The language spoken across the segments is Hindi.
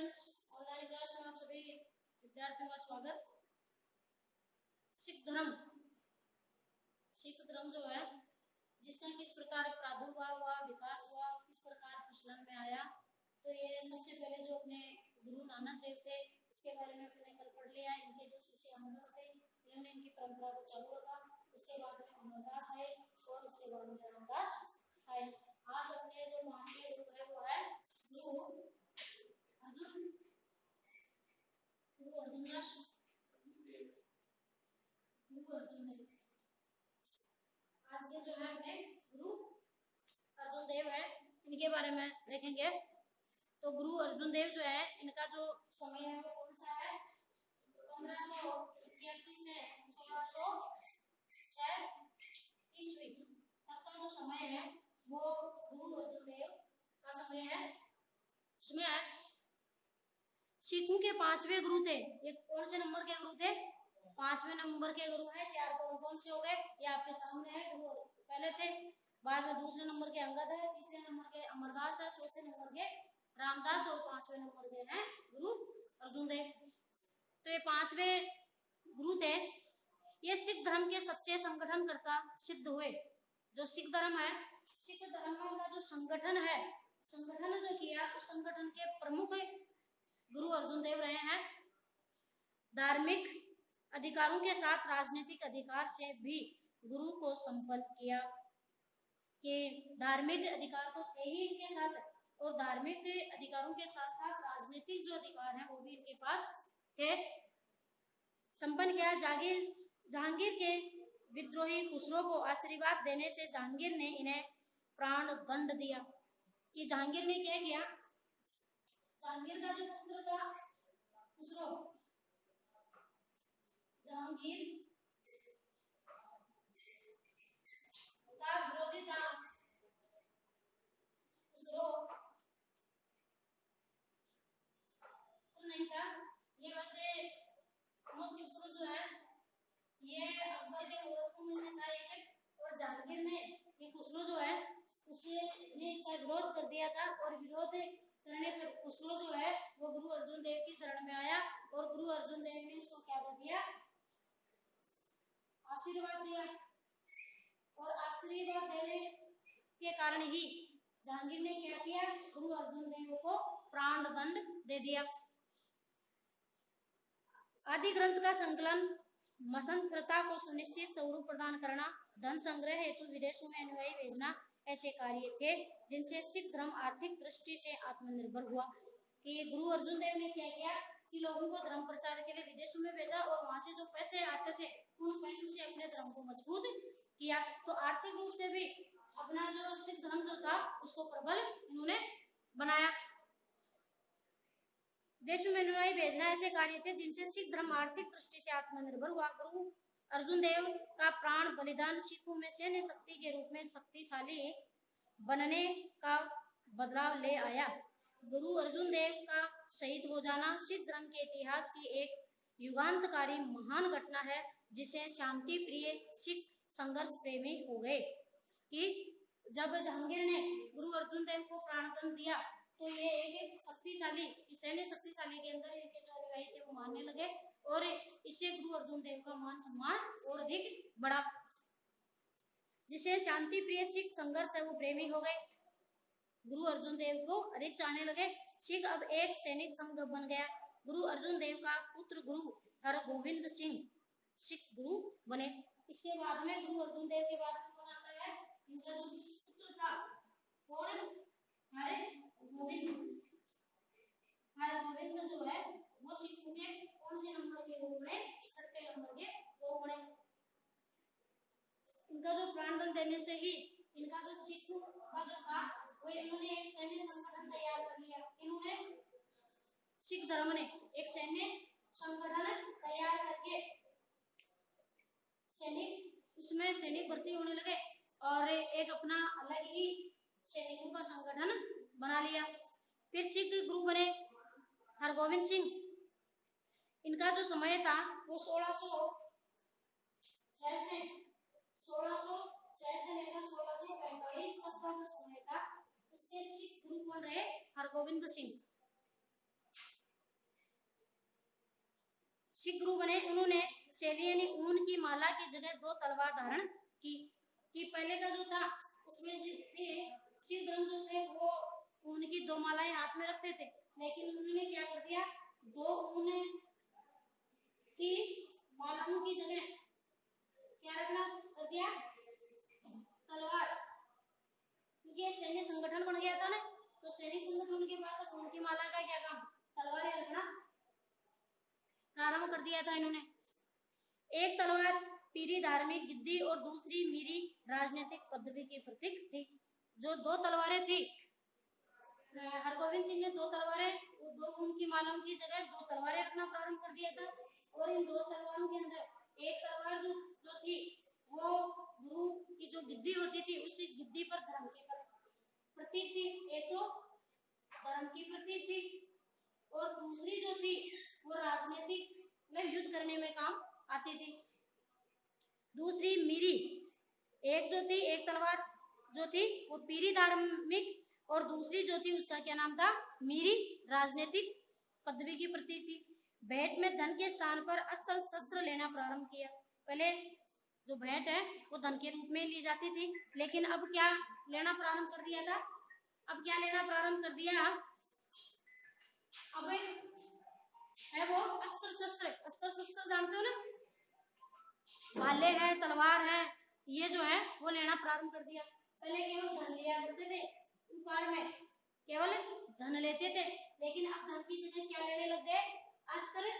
फ्रेंड्स, ऑनलाइन क्लास में आप सभी विद्यार्थियों का स्वागत। सिख धर्म जो है जिसका किस प्रकार प्रादुर्भाव हुआ, विकास हुआ, किस प्रकार प्रचलन में आया, तो ये सबसे पहले जो अपने गुरु नानक देव थे इसके बारे में अपने कल पढ़ लिया। इनके जो शिष्य अंगद थे इन्होंने इनकी परंपरा को चालू रखा। उसके बाद में अमरदास आए और उसके बाद में रामदास आए। आज अपने जो माननीय गुरु है वो है गुरु अर्जुन देव। आज के जो है अपने गुरु अर्जुन देव है, इनके बारे में देखेंगे। तो गुरु अर्जुन देव जो है इनका जो समय है वो कौन सा है? 1581 से 1606 ईस्वी तक का जो समय है वो गुरु अर्जुन देव का समय है। इसमें सिखों के 5वें गुरु थे। ये कौन से नंबर के गुरु थे? 5वें नंबर के गुरु है। 4 कौन से हो गए? ये आपके सामने है। गुरु पहले थे, बाद में दूसरे नंबर के अंगद है, तीसरे नंबर के अमरदास है, चौथे नंबर के रामदास और 5वें नंबर के हैं गुरु अर्जुन देव। तो ये 5वें गुरु थे। ये सिख धर्म के सच्चे संगठनकर्ता सिद्ध हुए। जो सिख धर्म है, सिख धर्म का जो संगठन है, संगठन जो किया उस संगठन के प्रमुख गुरु अर्जुन देव रहे हैं। धार्मिक अधिकारों के साथ राजनीतिक अधिकार से भी गुरु को संपन्न किया। कि धार्मिक अधिकार तो थे ही इनके साथ, और धार्मिक अधिकारों के साथ साथ राजनीतिक जो अधिकार हैं वो भी इनके पास थे। संपन्न किया। जहांगीर के विद्रोही खुसरो को आशीर्वाद देने से जहांगीर ने इन्हें प्राण दंड दिया। कि जहांगीर ने क्या किया? जहांगीर का जो पुत्र था खुसरो, जहांगीर का विरोधी था खुसरो, तो नहीं था ये। वैसे खुसरो जो है ये अकबर के औरतों में से था एक, और जहांगीर ने ये खुसरो जो है उसे ने इसका विरोध कर दिया था। और विरोध करने पर खुसरो जो है वो गुरु अर्जुन देव की शरण में आया, और गुरु अर्जुन देव ने इसको क्या कर दिया? आशीर्वाद दिया। और आशीर्वाद देने के कारण ही जहांगीर ने क्या किया? गुरु अर्जुन देव को प्राण दंड दे दिया। आदि ग्रंथ का संकलन, मसंत प्रथा को सुनिश्चित स्वरूप प्रदान करना, धन संग्रह हेतु विदेशों में अनुयायी भेजना ऐसे कार्य थे जिनसे सिख धर्म आर्थिक दृष्टि से आत्मनिर्भर हुआ। कि गुरु अर्जुन देव ने क्या किया कि लोगों को धर्म प्रचार के लिए विदेशों में भेजा, और वहां से जो पैसे आते थे उन पैसों से अपने धर्म को मजबूत किया। तो आर्थिक रूप से भी अपना जो सिख धर्म जो था उसको प्रबल इन्होंने बनाया। देशों में अनुयायी भेजना ऐसे कार्य थे जिनसे सिख धर्म आर्थिक दृष्टि से आत्मनिर्भर हुआ। गुरु अर्जुन देव का प्राण बलिदान सिखों में सैन्य शक्ति के रूप में शक्तिशाली बनने का बदलाव ले आया। गुरु अर्जुन देव का शहीद हो जाना सिख धर्म के इतिहास की एक युगांतकारी महान घटना है, जिसे शांति प्रिय सिख संघर्ष प्रेमी हो गए। कि जब जहांगीर ने गुरु अर्जुन देव को प्राणदंड दिया तो ये एक शक्तिशाली सैन्य शक्तिशाली के अंदर इनके जो अनुयायी थे वो मानने लगे, और इससे गुरु अर्जुन देव का मान सम्मान और अधिक बढ़ा, जिसे शांति प्रिय सिख संघर्ष है वो प्रेमी हो गए। गुरु अर्जुन देव को अधिक चाहने लगे। सिख अब एक सैनिक संघ बन गया। गुरु अर्जुन देव का पुत्र गुरु हरगोविंद सिंह सिख गुरु बने। इसके बाद में गुरु अर्जुन देव के बाद में कौन आता है? इनका जो पुत्र था कौन? हरगोविंद जो है वो सिखों के कौन से नंबर के गुरु बने? 6ठे नंबर के गुरु बने। इनका जो प्राणदंड देने से ही इनका जो सिख का जो था वो इन्होंने एक सैन्य संगठन तैयार कर लिया। इन्होंने सिख धर्म ने एक सैन्य संगठन तैयार करके सैनिक उसमें सैनिक भर्ती होने लगे, और एक अपना अलग ही सैनिकों का संगठन बना लिया। फिर सिख गुरु बने हरगोविंद सिंह। इनका जो समय था वो 1606 से लेकर 1645 तक का जो समय था उसके सिख गुरु कौन रहे? हरगोविंद सिंह। सिख गुरु बने, उन्होंने शैली यानी ऊन की माला की जगह 2 तलवार धारण की। कि पहले का जो था उसमें सिख धर्म जो थे वो ऊन की 2 मालाएं हाथ में रखते थे, लेकिन उन्होंने क्या कर दिया, 2 ऊन की मालाओं की जगह क्या रखना कर दिया, तलवार। क्योंकि सैन्य संगठन बन गया था ना, तो सैनिक संगठन के पास ऊन की माला का क्या काम, तलवारें रखना प्रारंभ कर दिया था इन्होंने। एक तलवार पीरी धार्मिक गिद्दी और दूसरी मीरी राजनीतिक पदवी की प्रतीक थी। जो 2 तलवारें थी, हरगोविंद सिंह ने 2 तलवारें, 2 ऊन की मालाओं की जगह 2 तलवारें रखना प्रारंभ कर दिया था। और इन 2 तलवारों के अंदर एक तलवार जो थी वो गुरु की जो गिद्दी होती थी, उसी गिद्दी पर धर्म की प्रतीक थी। एक तो धर्म की प्रतीक थी और दूसरी जो थी वो राजनीतिक में युद्ध करने में काम आती थी। दूसरी मीरी, एक जो थी, एक तलवार जो थी वो पीरी धार्मिक और दूसरी जो थी उसका क्या नाम था, मीरी राजनीतिक पदवी की प्रतीक थी। भेंट में धन के स्थान पर अस्त्र शस्त्र लेना प्रारंभ किया। पहले जो भेंट है वो धन के रूप में ली जाती थी, लेकिन अब क्या लेना प्रारंभ कर दिया था, अब क्या लेना प्रारंभ कर दिया, अब है वो अस्त्र शस्त्र। अस्त्र शस्त्र जानते हो ना, भाले है, तलवार है, ये जो है वो लेना प्रारंभ कर दिया। पहले केवल धन लिया करते थे, उपहार में केवल धन लेते थे, लेकिन अब धन की जगह क्या लेने लग गए, अस्त्र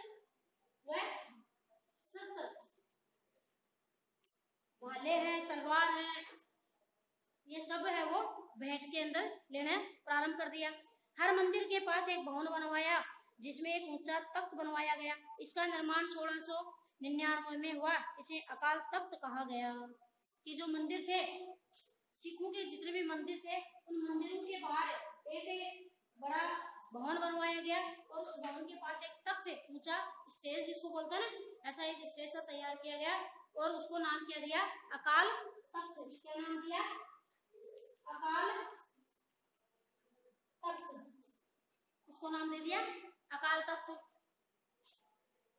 व शस्त्र। भाले है, तलवार है, ये सब है वो भेंट के अंदर लेना प्रारंभ कर दिया। हर मंदिर के पास एक भवन बनवाया जिसमें एक ऊंचा तख्त बनवाया गया। इसका निर्माण 1699 में हुआ। इसे अकाल तख्त कहा गया। कि जो मंदिर थे, सिखों के जितने भी मंदिर थे, उन मंदिरों के बाहर एक बड़ा भवन बनवाया गया और उस भवन के पास एक तख्त, ऊंचा स्टेज जिसको बोलते हैं ना, ऐसा एक स्टेज तैयार किया गया और उसको नाम क्या दिया, अकाल तख्त। क्या नाम दिया, अकाल तख्त, उसको नाम दे दिया अकाल तख्त।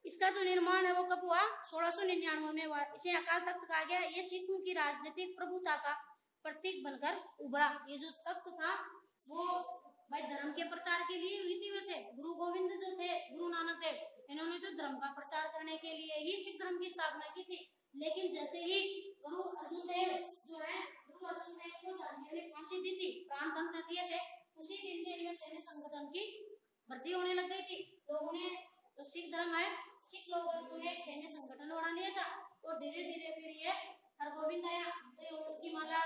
इसका जो निर्माण है वो कब हुआ, 1699 में हुआ। इसे अकाल तख्त कहा गया। ये सिखों की राजनीतिक प्रभुता का प्रतीक बनकर उभरा। ये जो तख्त था वो भाई धर्म के प्रचार के लिए हुई थी। वैसे गुरु गोविंद जो थे, गुरु नानक देव, इन्होंने तो धर्म का प्रचार करने के लिए ही सिख धर्म की स्थापना की थी। लेकिन जैसे ही गुरु अर्जुन देव जो है, गुरु अर्जुन देव को जांघिया ने फांसी दी थी, प्राण दंड दिए थे, उसी दिन से इनमें सैन्य संगठन की भर्ती होने लग गई थी। लोगों ने जो सिख धर्म है, सिख लोगों ने एक सैन्य संगठन बना लिया था और धीरे धीरे फिर ये हरगोविंद आया तो उनकी माला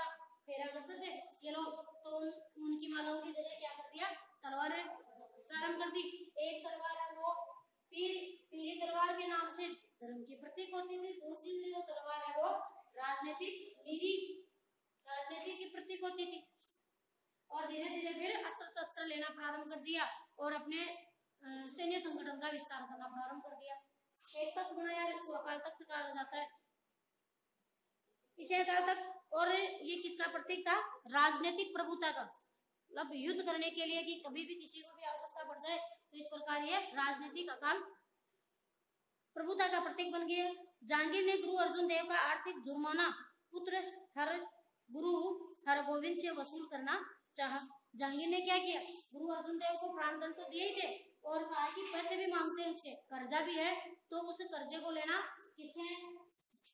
फेरा करते थे ये लोग, तो उनकी मालाओं की जगह क्या कर दिया, तलवारें प्रारंभ कर दी। एक तलवार है वो पीली तलवार के नाम से धर्म की प्रतीक होती थी। दूसरी जो तलवार है वो राजनीतिक की प्रतीक होती थी। और धीरे धीरे फिर अस्त्र शस्त्र लेना प्रारंभ कर दिया और अपने सैन्य संगठन का विस्तार करना प्रारंभ कर दिया। एक तख्त बनाया, इसको अकाल तख्त कहा जाता है। इसे अकाल तख्त, और ये किसका प्रतीक था, राजनीतिक प्रभुता का, मतलब युद्ध करने के लिए कि कभी भी किसी को भी आवश्यकता पड़ जाए तो इस प्रकार ये राजनीतिक अकाल प्रभुता का प्रतीक बन गया। जहांगीर ने गुरु अर्जुन देव का आर्थिक जुर्माना पुत्र गुरु हरगोविंद से वसूल करना चाहा। जहांगीर ने क्या किया, गुरु अर्जुन देव को प्राणदंड तो दिए ही थे और कहा कि पैसे भी मांगते हैं, उसके कर्जा भी है, तो उस कर्जे को लेना किसने,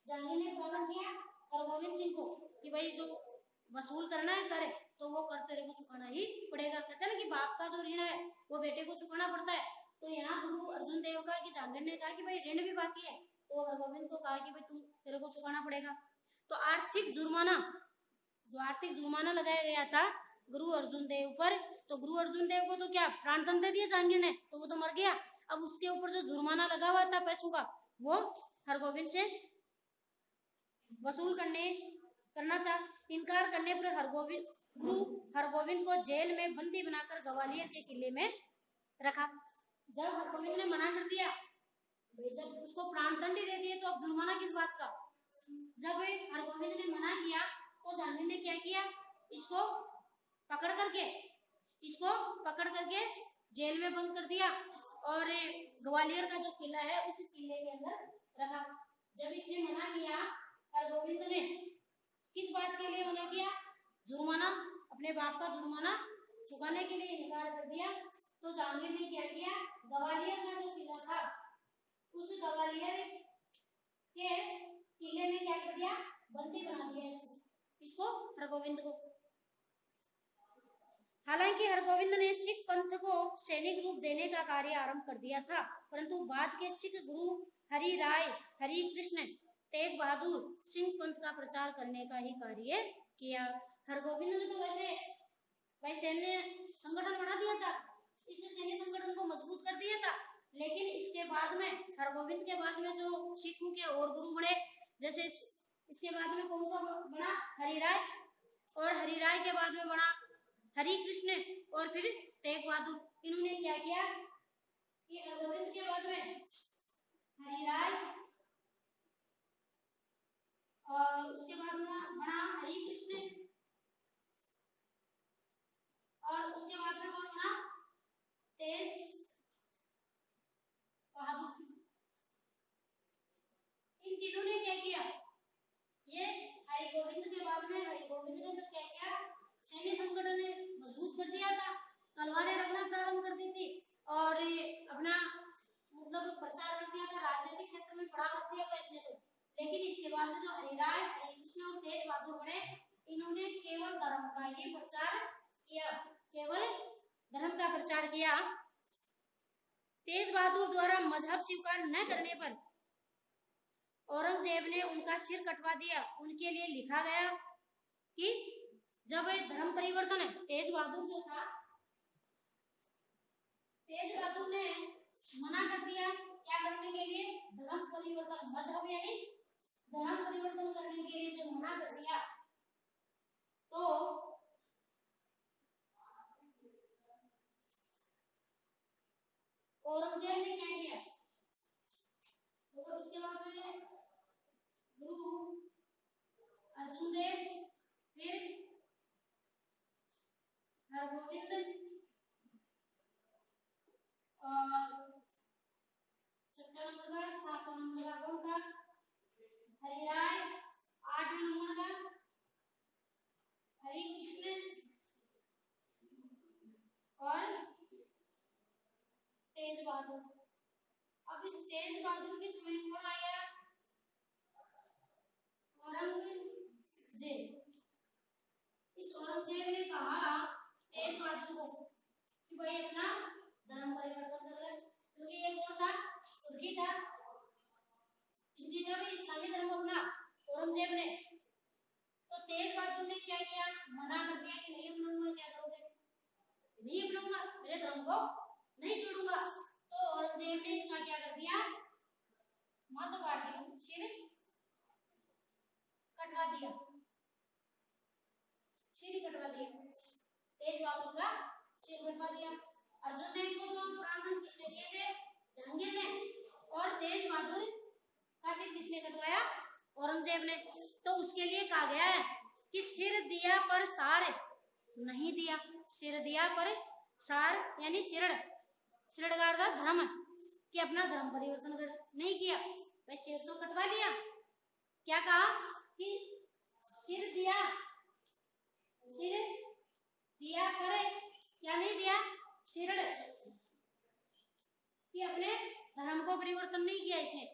जहांगीर ने प्रारंभ किया हरगोविंद सिंह को कि भाई जो वसूल करना है करे, तो वो कर तेरे को चुकाना ही पड़ेगा। कहते हैं ना कि बाप का जो ऋण है वो बेटे को चुकाना पड़ता है। तो यहाँ गुरु अर्जुन देव का कि जहांगीर ने कहा कि भाई ऋण भी बाकी है, तो हरगोविंद को कहा कि भाई तू तेरे को चुकाना पड़ेगा। तो आर्थिक जुर्माना लगाया गया था गुरु अर्जुन देव पर, तो गुरु अर्जुन देव को तो क्या प्राणदंड दे दिया जहांगीर ने, तो वो तो मर गया। अब उसके ऊपर जो जुर्माना लगा हुआ था पैसों का, वो हरगोविंद से वसूल करना चाह इनकार करने पर गुरु हरगोविंद को जेल में बंदी बनाकर ग्वालियर के किले में रखा। जब हरगोविंद ने मना कर दिया, जब उसको प्राणदंड दे दिए, तो अब जुर्माना किस बात का। जब हरगोविंद ने मना किया तो जहांगीर ने क्या किया, इसको पकड़ करके जेल में बंद कर दिया और ग्वालियर का जो किला है उस किले के अंदर रखा। जब इसने मना किया, हरगोविंद ने किस बात के लिए मना किया? जुर्माना, अपने बाप का जुर्माना चुकाने के लिए इनकार कर दिया। तो जहांगीर ने क्या किया? ग्वालियर का जो किला था उस ग्वालियर के किले में क्या कर दिया? बंदी बना दिया इसको हरगोविंद को। हालांकि हरगोविंद ने सिख पंथ को सैनिक रूप देने का कार्य आरंभ कर दिया था, परंतु बाद के सिख गुरु हरि राय, हरि कृष्ण, तेग बहादुर सिंह पंथ का प्रचार करने का ही कार्य किया। हरगोविंद ने तो वैसे सैन्य संगठन बना दिया था, इस सैन्य संगठन को मजबूत कर दिया था, लेकिन इसके बाद में हरगोविंद के बाद में जो सिखों के और गुरु बने, जैसे इसके बाद में कौन सा बना? हरिराय, और हरिराय के बाद में बना हरि कृष्ण और फिर तेग बहादुर। इन्होंने क्या किया कि हरगोविंद के बाद में हरिराय और उसके बाद में बना हरि कृष्ण और उसके बाद में कौन बना? तेज बहादुर। इन तीनों ने क्या किया? ये हरिगोविंद के बाद में हरिगोविंद ने तो क्या किया? सैन्य संगठन ने मजबूत कर दिया था, तलवारें रखना प्रारंभ कर दी थी और अपना मतलब प्रचार कर दिया था, राजनीतिक क्षेत्र में बढ़ावा दिया था इसने तो। लेकिन इसके बाद में जो हरिराय, हरिकृष्ण और तेज बहादुर बने, इन्होंने केवल धर्म का ही प्रचार किया, केवल धर्म का प्रचार किया। तेज बहादुर द्वारा मजहब स्वीकार न करने पर औरंगजेब ने उनका सिर कटवा दिया। उनके लिए लिखा गया कि जब धर्म परिवर्तन है, तेज बहादुर जो था, तेज बहादुर ने मना कर दिया क्या करने के लिए? धर्म परिवर्तन, मजहब यानी धर्म परिवर्तन करने के लिए जब मना कर दिया तो औरंगजेब ने क्या किया? तो इसके बाद में गुरु अर्जुन देव, फिर हरगोविंद और छठा नंबर का, सातवां नंबर का कौन था? हरिराय, आठवां नंबर का हरि कृष्ण और तेज बहादुर। अब इस तेज बहादुर के समय कौन आया? औरंगजेब। इस औरंगजेब ने कहा तेज बहादुर को कि भाई अपना धर्म परिवर्तन कर ले, क्योंकि ये कौन था? तुर्की था। इसलिए जब इस्लामी धर्म अपना औरंगजेब ने, तो तेज बहादुर ने क्या किया? मना कर दिया कि नहीं अपनाऊंगा। क्या करोगे? नहीं अपनाऊंगा, मेरे धर्म को नहीं छोड़ूंगा। तो औरंगजेब ने इसका क्या कर दिया? माथा काट दिया, सिर कटवा दिया, सिर कटवा दिया, तेज बहादुर का सिर कटवा दिया। अर्जुन देव को तो प्राण किसने दिए थे? जहांगीर ने, और तेज बहादुर का सिर किसने कटवाया? औरंगजेब ने। तो उसके लिए कहा गया है कि सिर दिया पर सार नहीं दिया, सिर दिया पर सार यानी सिरड़गार का धर्म, कि अपना धर्म परिवर्तन नहीं किया, भाई सिर तो कटवा लिया। क्या कहा कि सिर दिया पर क्या नहीं दिया? सिरड़, कि अपने धर्म को परिवर्तन नहीं किया इसने।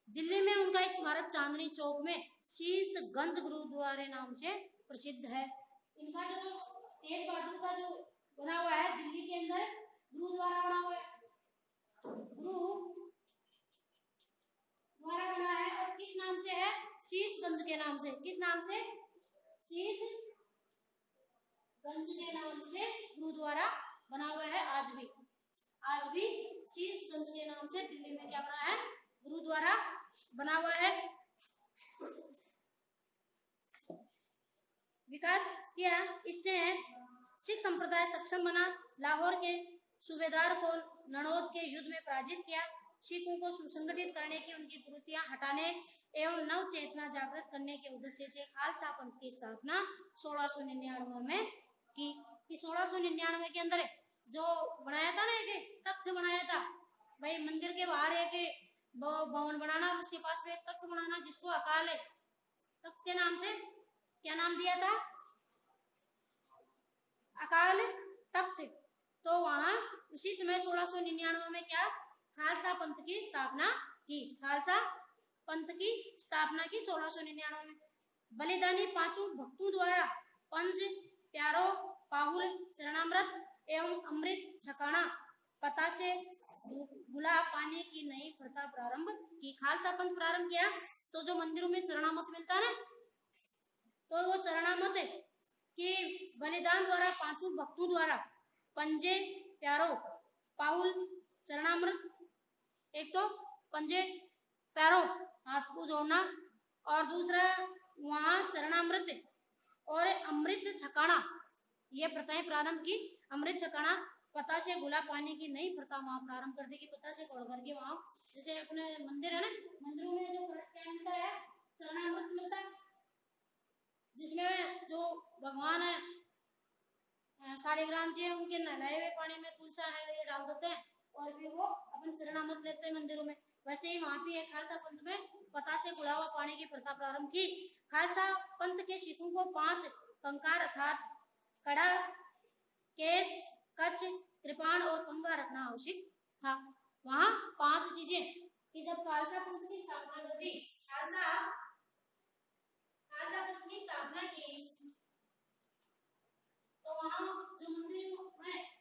दिल्ली में उनका स्मारक चांदनी चौक में शीशगंज गुरुद्वारे नाम से प्रसिद्ध है। इनका जो तेज बहादुर का जो बना हुआ है, दिल्ली के अंदर गुरुद्वारा बना हुआ है, गुरुद्वारा बना है, और किस नाम से है? शीशगंज के नाम से। किस नाम से? शीशगंज के नाम से गुरुद्वारा बना हुआ है। आज भी शीशगंज के नाम से दिल्ली में क्या बना है? गुरुद्वारा बना हुआ है। विकास किया, इससे सिख संप्रदाय सक्षम बना। लाहौर के सूबेदार को ननौद के युद्ध में पराजित किया। सिखों को सुसंगठित करने की, उनकी कुरीतियां हटाने एवं नव चेतना जागृत करने के उद्देश्य से खालसा पंथ की स्थापना 1699 में की। 1699 के अंदर जो बनाया था ना, एक तख्त बनाया था भाई, मंदिर के बाहर एक भवन बनाना और उसके पास में एक तख्त बनाना, जिसको अकाल तख्त के नाम से क्या नाम दिया था, अकाल तख्त। तो वहां उसी समय 1699 में क्या खालसा पंथ की स्थापना की, खालसा पंथ की स्थापना की 1699 में। बलिदानी पांचों भक्तों द्वारा पंच प्यारों पाहुल चरणामृत एवं अमृत छकाना पता से गुलाब पानी की नई प्रथा प्रारंभ की। खालसा पंथ प्रारंभ किया तो जो मंदिरों में चरणामृत मिलता है ना, तो वो चरणामृत कि बलिदान द्वारा पांचों भक्तों द्वारा पंजे प्यारों पाहुल चरणामृत, एक तो पंजे पैरों हाथ को जोड़ना और दूसरा वहां चरणामृत और अमृत छकाना, ये प्रथाएं प्रारंभ की। अमृत छकाना पता से गुलाब पानी की नई प्रथा वहां प्रारंभ कर दी कि पता से खोल करके वहां, जैसे अपने मंदिर है ना, मंदिरों में जो क्या मिलता है, चरणामृत मिलता है, जिसमें जो भगवान है शालिग्राम जी है, उनके नहलाए हुए पानी में तुलसा है ये डाल देते हैं और फिर वो अपन चरणामृत लेते हैं मंदिरों में। वैसे ही वहां भी खालसा पंथ में पता से गुड़ा हुआ पानी की प्रथा प्रारंभ की। खालसा पंथ के सिखों को 5 कंकार अर्थात कड़ा, केश, कच्छ, कृपाण और कंगा रखना आवश्यक था। वहां 5 चीजें कि जब खालसा पंथ की स्थापना कर दी, खालसा पंथ की स्थापना की, तो वहां जो मंदिर है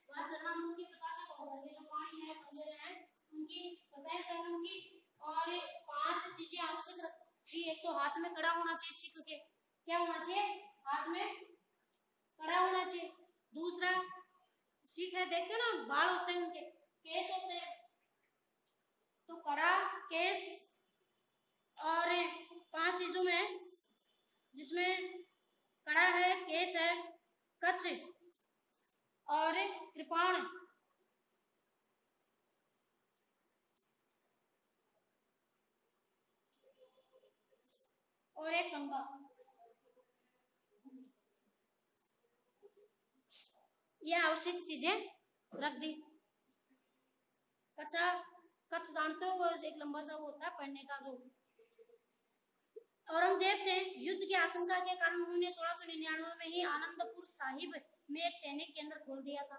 वहां चरणामृत की प्रथा से खोल करके जो पानी है पंजरे हैं उनकी प्रथाएं प्रारंभ की और 5 चीजें आवश्यक रखी। एक तो हाथ में कड़ा होना चाहिए, सिख के क्या होना चाहिए, हाथ में कड़ा होना चाहिए। दूसरा सिख है, देखते हो ना बाल होते हैं उनके, केश होते हैं, तो कड़ा, केश और 5 चीजों में जिसमें कड़ा है, केश है, कच्छ और कृपाण और एक कंगा, ये आवश्यक चीजें रख दी। कच्छ जानते हो, वो एक लंबा सा होता है पढ़ने का। जो औरंगजेब से युद्ध की आशंका के कारण उन्होंने 1699 में ही आनंदपुर साहिब में एक सैनिक केंद्र खोल दिया था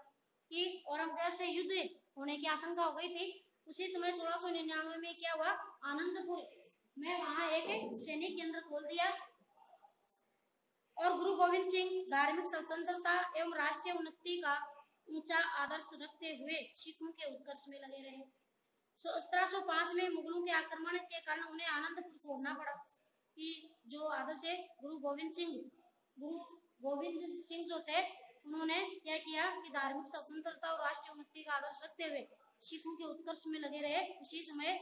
कि औरंगजेब से युद्ध होने की आशंका हो गई थी। उसी समय 1699 में क्या हुआ, आनंदपुर में वहां एक सैनिक केंद्र खोल दिया और गुरु गोविंद सिंह धार्मिक स्वतंत्रता एवं राष्ट्रीय उन्नति का ऊंचा आदर्श रखते हुए सिखों के उत्कर्ष में लगे रहे। 1705 में मुगलों के आक्रमण के कारण उन्हें आनंदपुर छोड़ना पड़ा कि जो आदर्श है गुरु गोविंद सिंह जो थे, उन्होंने क्या किया कि धार्मिक स्वतंत्रता और राष्ट्रीय उन्नति का आदर्श रखते हुए सिखों के उत्कर्ष में लगे रहे। उसी समय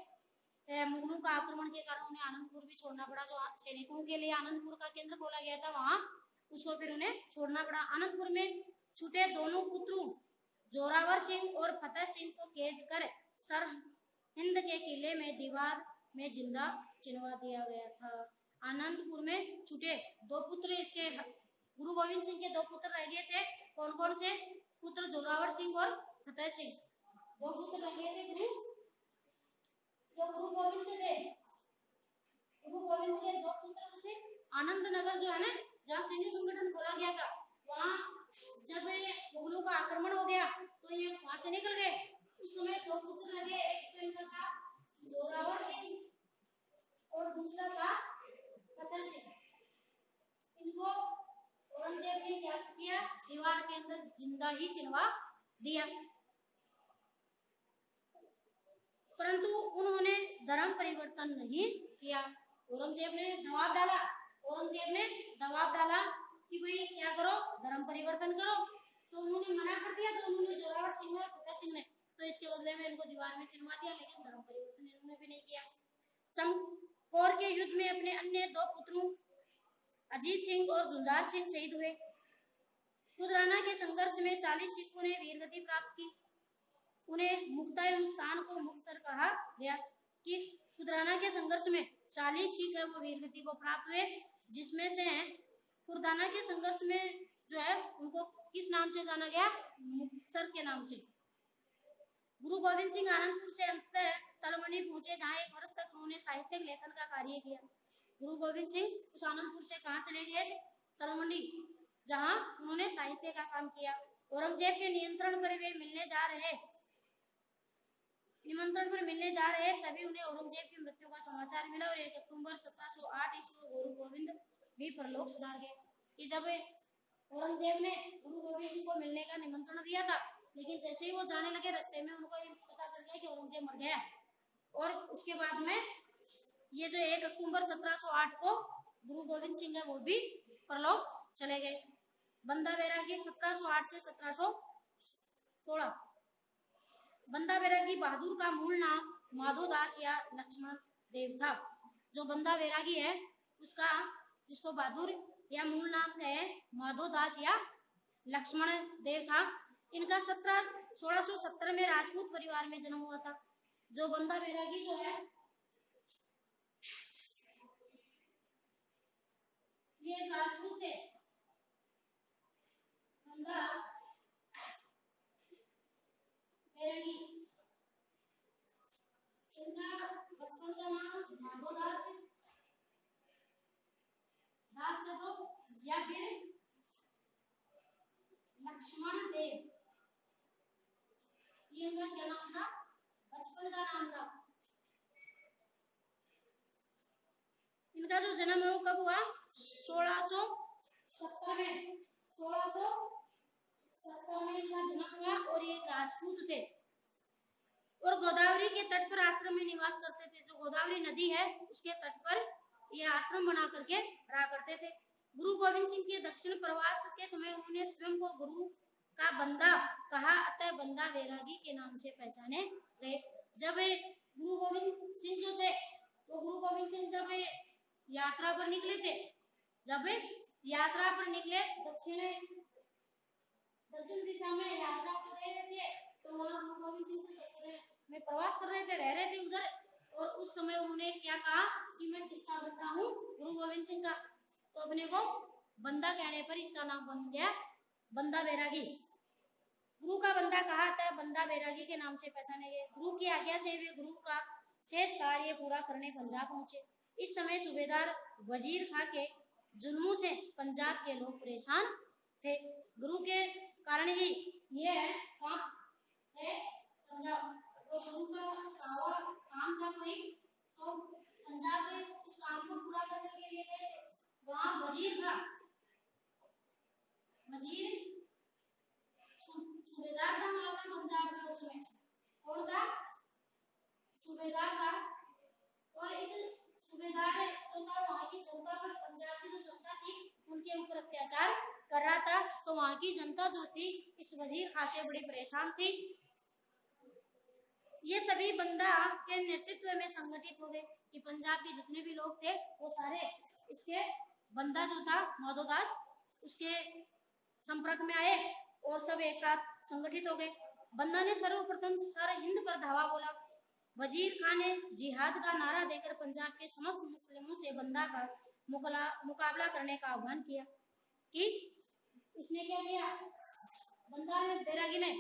मुगलों का आक्रमण के कारण उन्हें आनंदपुर भी छोड़ना पड़ा। जो सैनिकों के लिए आनंदपुर का केंद्र खोला गया था वहां, उसको फिर उन्हें छोड़ना पड़ा। आनंदपुर में छूटे दोनों पुत्रों जोरावर सिंह और फतेह सिंह को कैद कर सरहिंद के किले में दीवार में जिंदा चिनवा दिया गया था। आनंदपुर में छूटे 2 पुत्र, इसके गुरु गोविंद सिंह के 2 पुत्र रह गए थे। कौन कौन से पुत्र, जोरावर सिंह और फतेह सिंह, 2 पुत्र रह गए थे। गुरु गोविंद थे, गुरु गोविंद के 2 पुत्र से आनंद नगर जो है ना, जहाँ सैन्य संगठन खोला गया था, वहाँ जब मुगलों का आक्रमण हो गया तो ये वहां से निकल गए। उस समय 2 पुत्र रह गए, एक तो इनका था जोरावर सिंह और दूसरा था फतेह सिंह। इनको औरंगजेब ने क्या किया, दीवार के अंदर जिंदा ही चिनवा दिया। परंतु उन्होंने धर्म परिवर्तन नहीं किया। औरंगजेब ने दबाव डाला कि भाई क्या करो, धर्म परिवर्तन करो, तो उन्होंने मना कर दिया। तो उन्होंने जोरावर सिंह और फतेह सिंह ने तो इसके बदले में इनको दीवार में चिनवा दिया, लेकिन धर्म परिवर्तन इन्होंने भी नहीं किया। चमकौर के युद्ध में अपने अन्य 2 पुत्रों अजीत सिंह और झुंझार सिंह शहीद हुए। खुदराना के संघर्ष में 40 सिखों ने वीरगति प्राप्त की। उन्हें मुक्ता एवं स्थान को मुक्तसर कहा गया कि खुदराना के संघर्ष में 40 सिख है वो वीरगति को प्राप्त हुए, जिसमें से खुदराना के संघर्ष में जो है उनको किस नाम से जाना गया? मुक्तसर के नाम से। गुरु गोविंद सिंह आनंदपुर से अंततः तलवंडी पहुंचे, जहाँ 1 वर्ष तक उन्होंने साहित्यिक लेखन का कार्य किया। गुरु गोविंद सिंह उस आनंदपुर से कहाँ चले गए? तलवंडी, जहाँ उन्होंने साहित्य का काम किया। औरंगजेब के निमंत्रण पर मिलने जा रहे तभी उन्हें औरंगजेब की मृत्यु का समाचार मिला और 1 अक्टूबर 1708 ईस्वी को गुरु गोविंद भी परलोक सिधार गए। कि जब औरंगजेब ने गुरु गोविंद सिंह को मिलने का निमंत्रण दिया था, लेकिन जैसे ही वो जाने लगे रास्ते में उनको ये पता चल गया कि औरंगजेब मर गया, और उसके बाद में ये जो 1 अक्टूबर 1708 को गुरु गोविंद सिंह है वो भी परलोक चले गए। बंदा बैरागी 1708 से 1716। बंदा बैरागी बहादुर का मूल नाम माधोदास या लक्ष्मण देव था। जो बंदा बैरागी है उसका, जिसको बहादुर या मूल नाम है माधोदास या लक्ष्मण देव था, इनका 1617 में राजपूत परिवार में जन्म हुआ था। जो बंदा बैरागी जो है ये राजपूत थे। बंदा बैरागी, इनका बचपन का नाम माधोदास दास का तो या फिर लक्ष्मण देव, ये इनका क्या नाम था? बचपन का नाम था। इनका जो जन्म है वो कब हुआ? 1670 में। 1670 में इनका जन्म हुआ और ये राजपूत थे और गोदावरी के तट पर आश्रम में निवास करते थे। जो गोदावरी नदी है उसके तट पर ये आश्रम बना करके रहा करते थे। गुरु गोविंद सिंह के दक्षिण प्रवास के समय उन्होंने स्वयं को गुरु का बंदा कहा, अतः बंदा बैरागी के नाम से पहचाने गए। जब गुरु गोविंद सिंह जो थे वो गुरु गोविंद सिंह जब यात्रा पर निकले थे, दक्षिण दिशा में यात्रा कर रहे थे, तो वहाँ गुरु गोविंद सिंह दक्षिण में प्रवास कर रहे थे, रह रहे थे उधर, और उस समय उन्होंने क्या कहा कि मैं किसका बंदा हूँ? गुरु गोविंद सिंह का। तो अपने को बंदा कहने पर इसका नाम बन गया बंदा बैरागी। गुरु का बंदा कहा था, बंदा बैरागी के नाम से पहचाने गए। गुरु की आज्ञा से वे गुरु का शेष कार्य पूरा करने पंजाब पहुंचे। इस समय सूबेदार वजीर खां के जुल्मों से पंजाब के लोग परेशान थे। गुरु के कारण ही ये काम है पंजाब, तो गुरु का काम था कोई, तो पंजाब में उस काम को पूरा करने के लिए गए। वहाँ वजीर था, सूबेदार था वहाँ का पंजाब में उस समय। कौन था? सूबेदार था। और इस सूबेदार जो था वहाँ की जनता पर, पंजाब की जो जनता थी उनके ऊपर अत्याचार कर रहा था। तो वहाँ की जनता जो थी इस वजीर खां से बड़ी परेशान थी। ये सभी बंदा के नेतृत्व में संगठित हो गए कि पंजाब के जितने भी लोग थे वो सारे इसके बंदा जो था माधोदास उसके संपर्क में आए और सब एक साथ संगठित हो गए। बंदा ने सर्वप्रथम सर हिंद पर धावा बोला। वजीर खां ने जिहाद का नारा देकर पंजाब के समस्त मुस्लिमों से बंदा का मुकाबला करने का आह्वान किया। कि इसने क्या किया? बंदा ने, बैरागी ने,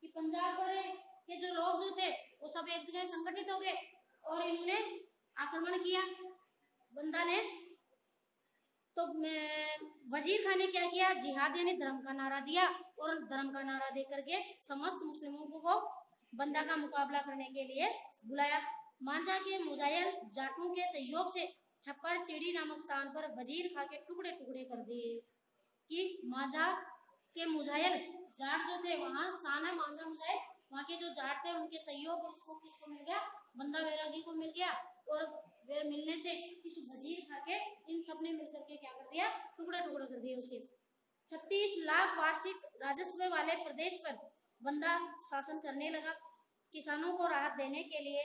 कि पंजाब पर ये जो लोग जो थे वो सब एक जगह संगठित हो गए और इन्होंने आक्रमण किया बंदा ने। तो वजीर खान ने क्या किया? जिहाद यानी धर्म का नारा दिया और धर्म का नारा देकर के समस्त मुस्लिमों को बंदा का मुकाबला करने के लिए बुलाया। मांझा के मुजाहिल जाटों के सहयोग से छप्पर चिड़ी नामक स्थान पर वजीर खां के टुकड़े टुकड़े कर दिए। कि मांझा के मुजाहिल जाट जो थे, वहाँ स्थान है मांझा मुजाहिल, वहाँ के जो जाट थे उनके सहयोग किसको मिल गया? बंदा बैरागी को मिल गया। और वे मिलने से इस वजीर खां के इन सब ने मिलकर के क्या कर दिया? टुकड़े टुकड़े कर दिए उसके। 36 लाख वार्षिक राजस्व वाले प्रदेश पर बंदा शासन करने लगा। किसानों को राहत देने के लिए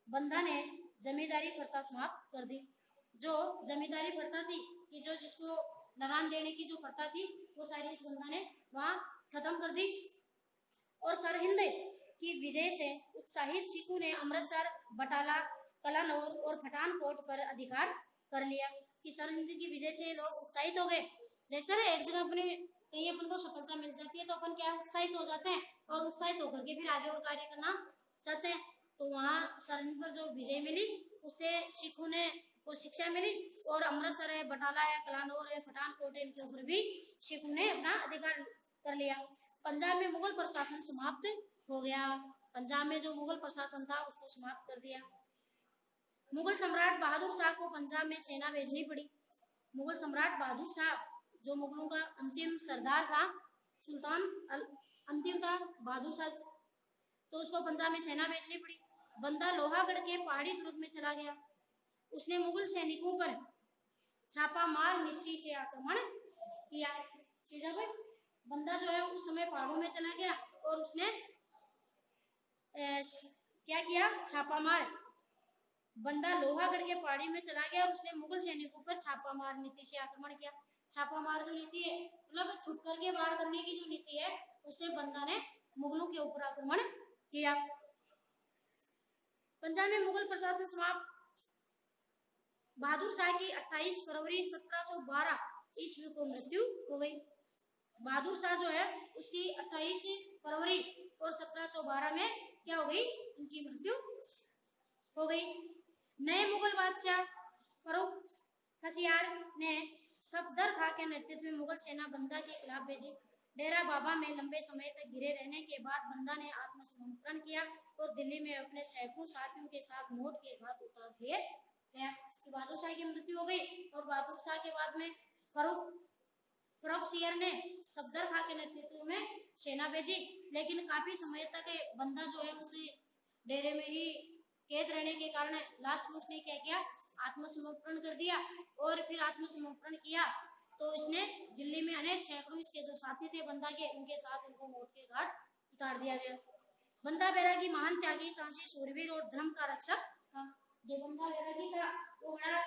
बंदा ने जमींदारी प्रथा समाप्त कर दी। जो जमींदारी प्रथा थी कि जो जिसको लगान देने की जो प्रथा थी वो सारी इस बंदा ने वहाँ खत्म कर दी। और सरहिंद की विजय से उत्साहित सिखों ने अमृतसर, बटाला, कलानौर और पठानकोट पर अधिकार कर लिया। कि सरहिंद की विजय से लोग उत्साहित हो गए देखते हैं एक जगह अपने कहीं अपन को सफलता मिल जाती है तो अपन क्या उत्साहित हो जाते हैं और उत्साहित होकर के फिर आगे और कार्य करना चाहते हैं। तो वहाँ सरहद पर जो विजय मिली उससे सिखों ने को शिक्षा मिली और अमृतसर है, बटाला है, कलानौर है, पठानकोट है, इनके ऊपर भी सिखों ने अपना अधिकार कर लिया। पंजाब में मुगल प्रशासन समाप्त हो गया। पंजाब में जो मुगल प्रशासन था उसको समाप्त कर दिया। मुगल सम्राट बहादुर शाह को पंजाब में सेना भेजनी पड़ी। मुगल सम्राट बहादुर शाह जो मुगलों का अंतिम सरदार था, सुल्तान अंतिम था बहादुर शाह, तो उसको पंजाब में सेना भेजनी पड़ी। बंदा लोहागढ़ के पहाड़ी दुर्ग में चला गया। उसने मुगल सैनिकों पर छापा मार नीति से आक्रमण किया। कि जब बंदा जो है उस समय पहाड़ों में चला गया और उसने क्या किया, छापा मार। बंदा लोहागढ़ के पहाड़ी में चला गया और उसने मुगल सैनिकों पर छापा मार नीति से आक्रमण किया। छापा मार जो नीति है मतलब छुप करके वार करने की जो नीति है उससे बंदा ने मुगलों के ऊपर आक्रमण किया। पंजाब में मुगल प्रशासन समाप्त। बहादुर शाह की 28 फरवरी 1712 ईस्वी को मृत्यु हो गई। बहादुर शाह जो है उसकी 28 फरवरी और 1712 में क्या हो गई, उनकी मृत्यु हो गई। नए मुगल बादशाह फर्रुख खसियार ने सफदर खां के नेतृत्व में मुगल सेना बंदा के खिलाफ भेजी। डेरा बाबा में लंबे समय तक घिरे रहने के बाद बंदा ने आत्मसमर्पण किया और दिल्ली में अपने सैकड़ों साथियों के साथ मौत के घाट उतार दिए गया। बहादुर शाह की मृत्यु हो गई और बहादुर शाह के बाद में फर्रुखसियर ने सफदर खां के नेतृत्व में सेना भेजी, लेकिन काफी समय तक बंदा जो है उसे डेरे में ही कैद रहने के कारण लास्ट में उसने क्या किया, आत्मसमर्पण कर दिया। और फिर आत्मसमर्पण किया तो इसने दिल्ली में अनेक सैकड़ों इसके जो साथी थे बंदा के, उनके साथ इनको मौत के घाट उतार दिया गया। बंदा बैरागी महान त्यागी, साहसी, शूरवीर और धर्म का रक्षक था। जो बंदा बैरागी था वो बड़ा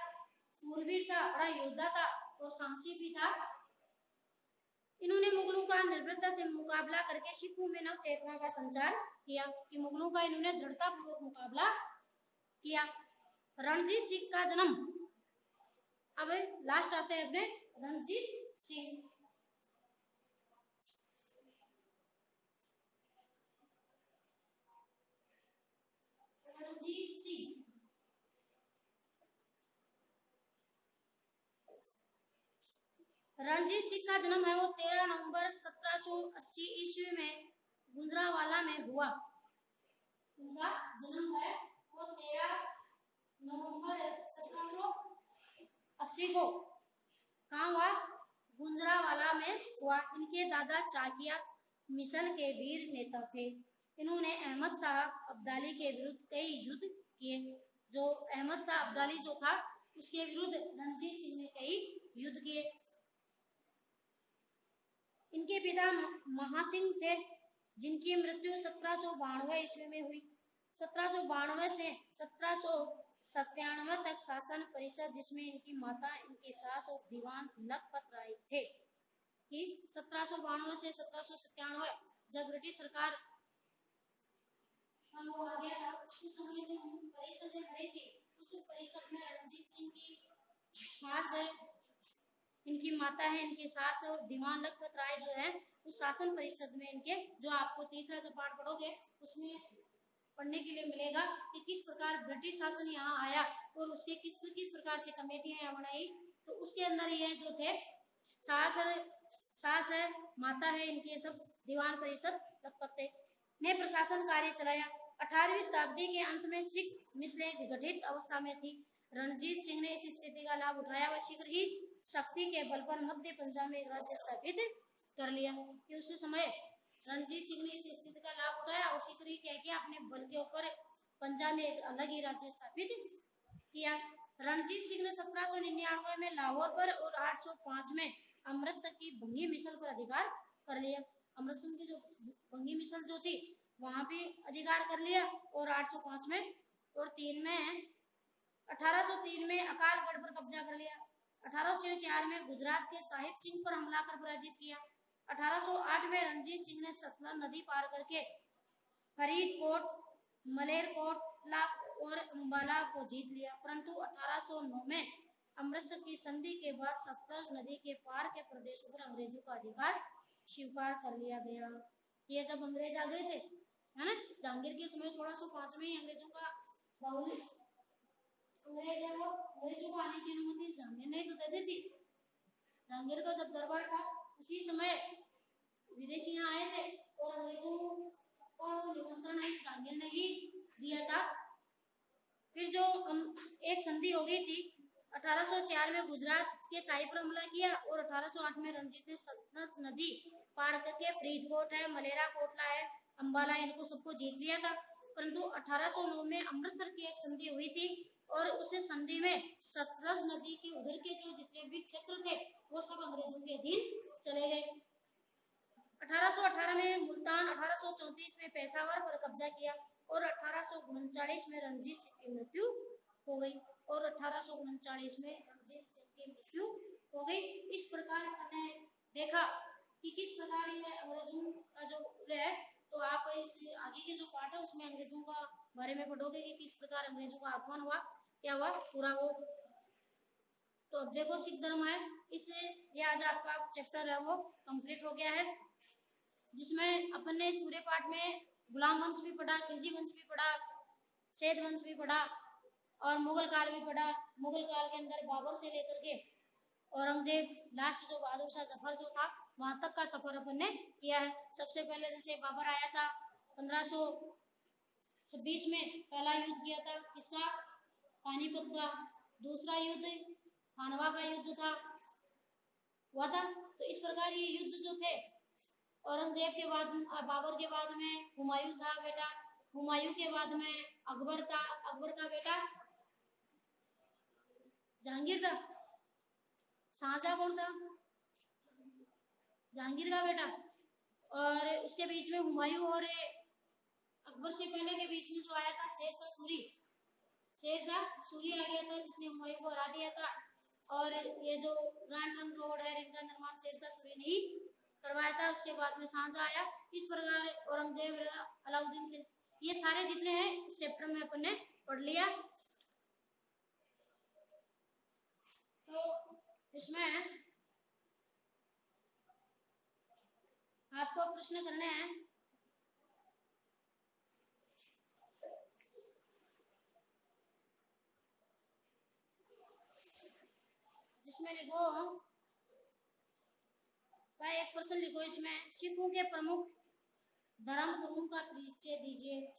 शूरवीर था, बड़ा योद्धा था और साहसी भी था। इन्होंने मुगलों का निर्भरता से मुकाबला करके सिखों में नव चेतना का संचार किया। कि मुगलों का इन्होंने दृढ़ता पूर्वक मुकाबला किया। रणजीत सिंह का जन्म, अब लास्ट आते हैं अपने रणजीत सिंह। रणजीत सिंह रणजीत सिंह का जन्म है वो 13 नवंबर 1780 ईस्वी में गुजरांवाला में हुआ। उनका जन्म है वो 13 नवंबर 1780 को कहाँ हुआ, गुजरांवाला में हुआ। इनके दादा चाकिया मिसल के वीर नेता थे। इन्होंने अहमद शाह अब्दाली के विरुद्ध कई युद्ध किए। जो अहमद शाह अब्दाली जो था उसके विरुद्ध रणजीत सिंह ने कई युद्ध किए। इनके पिता महासिंह थे जिनकी मृत्यु 1792 ईस्वी में हुई। 1792 से 1797 तक शासन परिषद जिसमें इनकी माता, इनके सास और दीवान लखपत राय थे। कि 1792 से 1797 जब ब्रिटिश सरकार आ गया था उस समय जो परिषद में खड़ी थी उस परिषद में रणजीत सिंह की सास है, इनकी माता है, इनकी सास और दीवान लखपत राय जो है उस शासन परिषद में इनके, जो आपको तीसरा जब पाठ पढ़ोगे उसमें पढ़ने के लिए मिलेगा कि किस प्रकार ब्रिटिश शासन यहाँ आया और उसके किस प्रकार से कमेटियां यहाँ बनाई। तो उसके अंदर ये जो थे सास है, माता है, इनके सब दीवान परिषद लखपत ने प्रशासन कार्य चलाया। 18वीं शताब्दी के अंत में सिख मिसलें विघटित अवस्था में थी। रणजीत सिंह ने इस स्थिति का लाभ उठाया व शीघ्र ही शक्ति के बल पर मध्य पंजाब में एक राज्य स्थापित कर लिया। कि उस समय रणजीत सिंह ने इस स्थिति का लाभ उठाया और शीघ्र ही क्या किया, अपने बल के ऊपर पंजाब में एक अलग ही राज्य स्थापित किया। रणजीत सिंह ने 1799 में लाहौर पर और 805 में अमृतसर की भंगी मिसल पर अधिकार कर लिया। अमृतसर की जो भंगी मिसल जो थी वहां भी अधिकार कर लिया और 805 में और 1803 में अकालगढ़ पर कब्जा कर लिया। 1804 में गुजरात के साहिब सिंह पर हमला कर पराजित किया। 1808 में रणजीत सिंह ने सतलज नदी पार करके फरीदकोट, मलेरकोटला और अम्बाला को जीत लिया। परंतु 1809 में अमृतसर की संधि के बाद सतलज नदी के पार के प्रदेशों पर अंग्रेजों का अधिकार स्वीकार कर लिया गया। ये जब अंग्रेज आ गए थे, है ना, जहांगीर के समय 1605 में ही अंग्रेजों का बाहुल अंग्रेज है वो अंग्रेजों को आने की अनुमति जहांगीर ने तो दे दी थी। जहांगीर का जब दरबार था उसी समय विदेशी यहाँ आए थे और अंग्रेजों को निमंत्रण इस जहांगीर ने ही दिया था। फिर जो एक संधि हो गई थी 1804 में गुजरात के शाही पर हमला किया और 1808 में रंजीत ने सतलज नदी पार करके फरीदकोट है, मलेरा कोटला है, अंबाला, इनको सबको जीत लिया था। परंतु 1809 में अमृतसर की एक संधि हुई थी और उस संधि में सतलज नदी के उधर के जो जितने भी क्षेत्र थे वो सब अंग्रेजों के अधीन चले गए। 1818 में मुल्तान, 1834 में पेशावर पर कब्जा किया और 1839 में रंजीत सिंह की मृत्यु हो गई और 1839 में रंजीत सिंह की मृत्यु हो गई। इस प्रकार हमने देखा कि किस प्रकार ये अंग्रेजों का जो है, तो आप इस आगे के जो पार्ट है उसमें अंग्रेजों का बारे में पढ़ोगे कि किस प्रकार अंग्रेजों का आगमन हुआ, क्या हुआ पूरा वो। तो अब देखो सिख धर्म है, इससे ये आज आपका चैप्टर है वो कंप्लीट हो गया है, जिसमें अपन ने इस पूरे पार्ट में गुलाम वंश भी पढ़ा, खिलजी वंश भी पढ़ा, सैद वंश भी पढ़ा और मुगल काल भी पढ़ा। मुगल काल के अंदर बाबर से लेकर के औरंगजेब, लास्ट जो बहादुर शाह जफर जो था वहां तक का सफर अपन ने किया है। सबसे पहले जैसे बाबर आया था 1526 में, पहला युद्ध किया था किसका, पानीपत का। दूसरा युद्ध खानवा का युद्ध था हुआ था। तो इस प्रकार ये युद्ध जो थे, औरंगजेब के बाद बाबर के बाद में हुमायूं था बेटा, हुमायूं के बाद में अकबर था, अकबर का बेटा जहांगीर था। शाहजहां कौन था, जहांगीर का बेटा। और उसके बीच में हुमायूं और अकबर से पहले के बीच में जो आया था शेरशाह सूरी, शेरशाह सूरी आ गया था जिसने हुमायूं को हरा दिया था। और ये जो ग्रैंड ट्रंक रोड है इनका निर्माण शेरशाह सूरी ने ही करवाया था। उसके बाद में शाहजहां आया। इस प्रकार औरंगजेब, अलाउद्दीन, ये सारे जितने हैं इस चैप्टर में अपन ने पढ़ लिया। तो इसमें आपको प्रश्न करने हैं। जिसमें लिखो भाई, एक प्रश्न लिखो इसमें, सिखों के प्रमुख धर्म गुरुओं का परिचय दीजिए।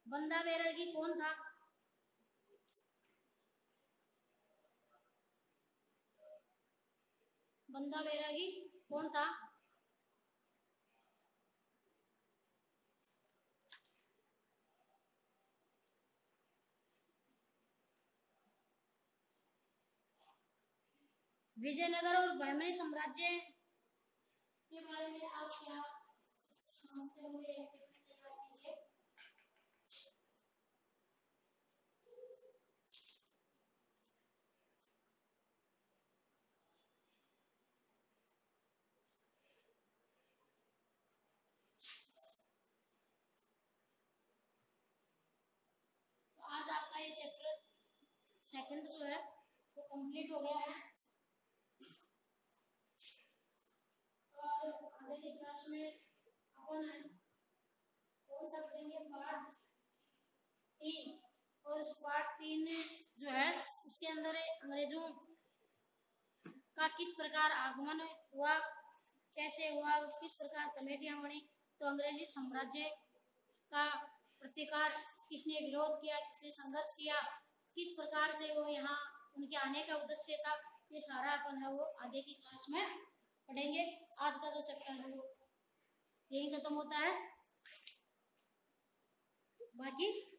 बंदा बैरागी कौन था, बंदा बैरागी कौन था। विजयनगर और बहमनी साम्राज्य के बारे में आप क्या समझते हुए तैयार कीजिए। तो आज आपका ये चैप्टर सेकंड जो है वो कंप्लीट हो गया है और आगे की क्लास में अपन कौन सा पढ़ेंगे, पार्ट 3। और उस पार्ट 3 जो है उसके अंदर अंग्रेजों का किस प्रकार आगमन हुआ, कैसे हुआ, किस प्रकार कमेटियां बनी, तो अंग्रेजी साम्राज्य का प्रतिकार किसने विरोध किया, किसने संघर्ष किया, किस प्रकार से वो यहाँ उनके आने का उद्देश्य था, ये सारा अपन है वो आगे की क्लास में पढ़ेंगे। आज का जो चैप्टर है वो यही खत्म होता है। बाकी